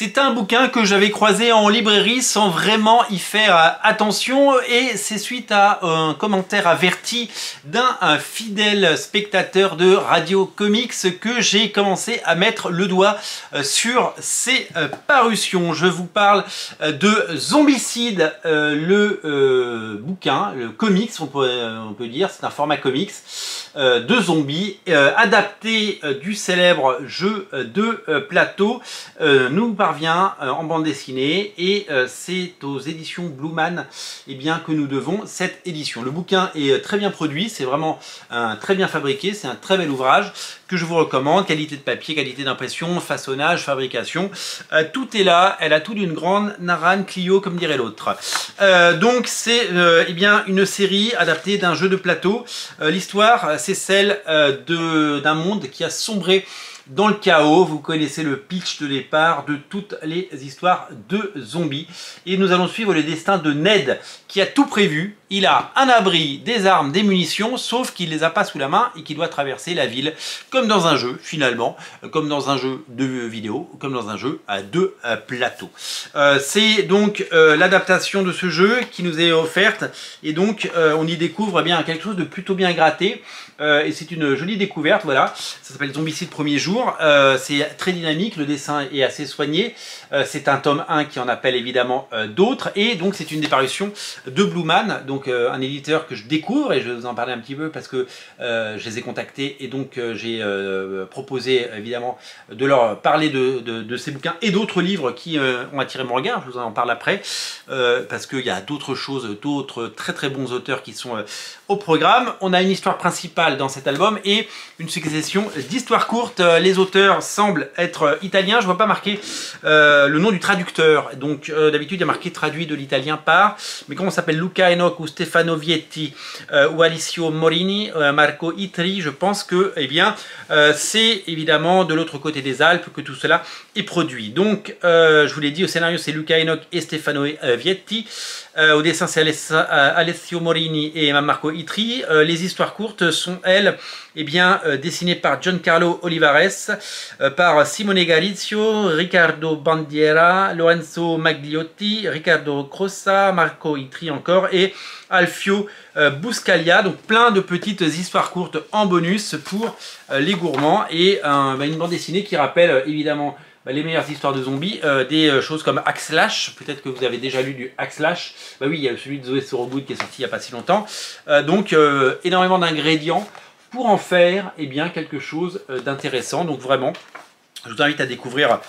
C'est un bouquin que j'avais croisé en librairie sans vraiment y faire attention et c'est suite à un commentaire averti d'un fidèle spectateur de Radio Comics que j'ai commencé à mettre le doigt sur ces parutions. Je vous parle de Zombicide, le bouquin, le comics on peut dire, c'est un format comics de zombies adapté du célèbre jeu de plateau nous parvient en bande dessinée et c'est aux éditions Blueman que nous devons cette édition. Le bouquin est très bien produit, c'est vraiment très bien fabriqué, c'est un très bel ouvrage que je vous recommande, qualité de papier, qualité d'impression, façonnage, fabrication, tout est là, elle a tout d'une grande Naran Clio comme dirait l'autre. Donc c'est une série adaptée d'un jeu de plateau. L'histoire c'est celle d'un monde qui a sombré dans le chaos. Vous connaissez le pitch de départ de toutes les histoires de zombies. Et nous allons suivre le destin de Ned, qui a tout prévu. Il a un abri, des armes, des munitions, sauf qu'il ne les a pas sous la main et qu'il doit traverser la ville, comme dans un jeu, finalement, comme dans un jeu de vidéo, comme dans un jeu à deux plateaux. C'est donc l'adaptation de ce jeu qui nous est offerte. Et donc, on y découvre quelque chose de plutôt bien gratté. Et c'est une jolie découverte, voilà. Ça s'appelle Zombicide premier jour. C'est très dynamique, le dessin est assez soigné. C'est un tome 1 qui en appelle évidemment d'autres. Et donc c'est une des parutions de Blueman, donc un éditeur que je découvre et je vais vous en parler un petit peu parce que je les ai contactés et donc j'ai proposé évidemment de leur parler de ces bouquins et d'autres livres qui ont attiré mon regard. Je vous en parle après parce qu'il y a d'autres choses, d'autres très très bons auteurs qui sont au programme. On a une histoire principale dans cet album et une succession d'histoires courtes. Les auteurs semblent être italiens, je vois pas marqué le nom du traducteur, donc d'habitude il y a marqué traduit de l'italien par, mais comment on s'appelle, Luca Enoch ou Stefano Vietti ou Alicio Morini, Marco Itri, je pense que c'est évidemment de l'autre côté des Alpes que tout cela est produit. Donc je vous l'ai dit, au scénario c'est Luca Enoch et Stefano Vietti. Au dessin c'est Alessio Morini et Marco Itri. Les histoires courtes sont elles dessinées par Giancarlo Olivares, par Simone Garizio, Riccardo Bandiera, Lorenzo Magliotti, Riccardo Crossa, Marco Itri encore et Alfio Buscaglia. Donc plein de petites histoires courtes en bonus pour les gourmands et une bande dessinée qui rappelle évidemment les meilleures histoires de zombies, des choses comme Axlash, peut-être que vous avez déjà lu du Axlash, oui, il y a celui de Zoé Sorogood qui est sorti il n'y a pas si longtemps, donc énormément d'ingrédients pour en faire quelque chose d'intéressant, donc vraiment, je vous invite à découvrir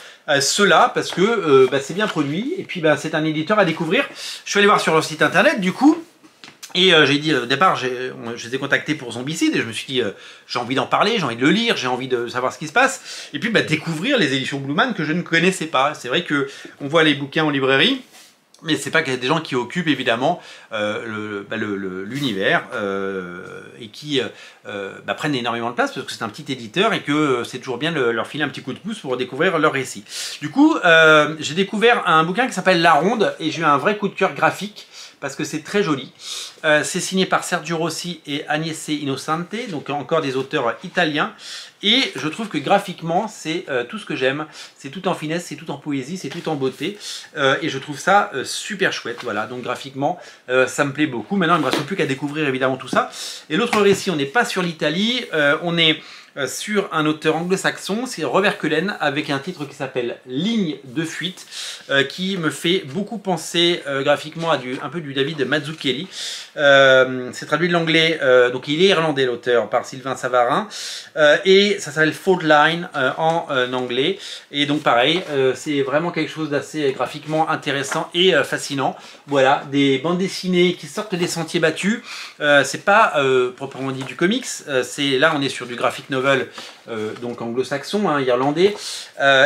cela parce que c'est bien produit et puis c'est un éditeur à découvrir. Je suis allé voir sur leur site internet du coup. Et j'ai dit au départ, je les ai contactés pour Zombicide et je me suis dit j'ai envie d'en parler, j'ai envie de le lire, j'ai envie de savoir ce qui se passe. Et puis découvrir les éditions Blueman que je ne connaissais pas. C'est vrai que on voit les bouquins en librairie, mais c'est pas qu'il y a des gens qui occupent évidemment l'univers et qui prennent énormément de place parce que c'est un petit éditeur et que c'est toujours bien de leur filer un petit coup de pouce pour découvrir leur récit. Du coup, j'ai découvert un bouquin qui s'appelle La Ronde et j'ai eu un vrai coup de cœur graphique parce que c'est très joli. C'est signé par Sergio Rossi et Agnese Innocente, donc encore des auteurs italiens. Et je trouve que graphiquement, c'est tout ce que j'aime. C'est tout en finesse, c'est tout en poésie, c'est tout en beauté. Et je trouve ça super chouette. Voilà, donc graphiquement, ça me plaît beaucoup. Maintenant, il ne me reste plus qu'à découvrir évidemment tout ça. Et l'autre récit, on n'est pas sur l'Italie, on est sur un auteur anglo-saxon, c'est Robert Cullen, avec un titre qui s'appelle Ligne de fuite, qui me fait beaucoup penser graphiquement à un peu du David Mazzucchelli. C'est traduit de l'anglais, donc il est irlandais l'auteur, par Sylvain Savarin, et ça s'appelle Fault Line en anglais, et donc pareil, c'est vraiment quelque chose d'assez graphiquement intéressant et fascinant. Voilà, des bandes dessinées qui sortent des sentiers battus, c'est pas proprement dit du comics, là on est sur du graphic novel, donc anglo-saxon, irlandais,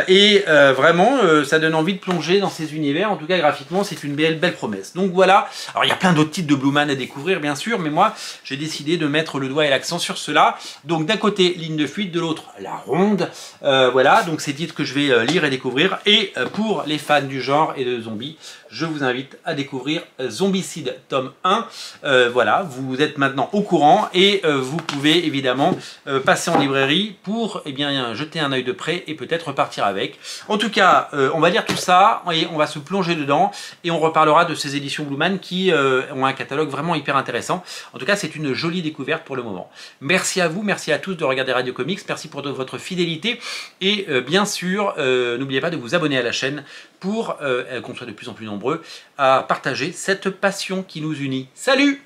et vraiment ça donne envie de plonger dans ces univers. En tout cas graphiquement c'est une belle promesse. Donc voilà, alors il y a plein d'autres titres de Blueman à découvrir bien sûr, mais moi j'ai décidé de mettre le doigt et l'accent sur cela. Donc d'un côté Ligne de fuite, de l'autre, La Ronde. Voilà, donc c'est titres que je vais lire et découvrir. Et pour les fans du genre et de zombies, je vous invite à découvrir Zombicide tome 1. Voilà, vous êtes maintenant au courant et vous pouvez évidemment passer en librairie pour jeter un œil de près et peut-être repartir avec. En tout cas, on va lire tout ça et on va se plonger dedans et on reparlera de ces éditions Blueman qui ont un catalogue vraiment hyper intéressant. En tout cas, c'est une jolie découverte pour le moment. Merci à vous, merci à tous de regarder Radio Comics, merci pour votre fidélité et bien sûr, n'oubliez pas de vous abonner à la chaîne pour qu'on soit de plus en plus nombreux à partager cette passion qui nous unit. Salut!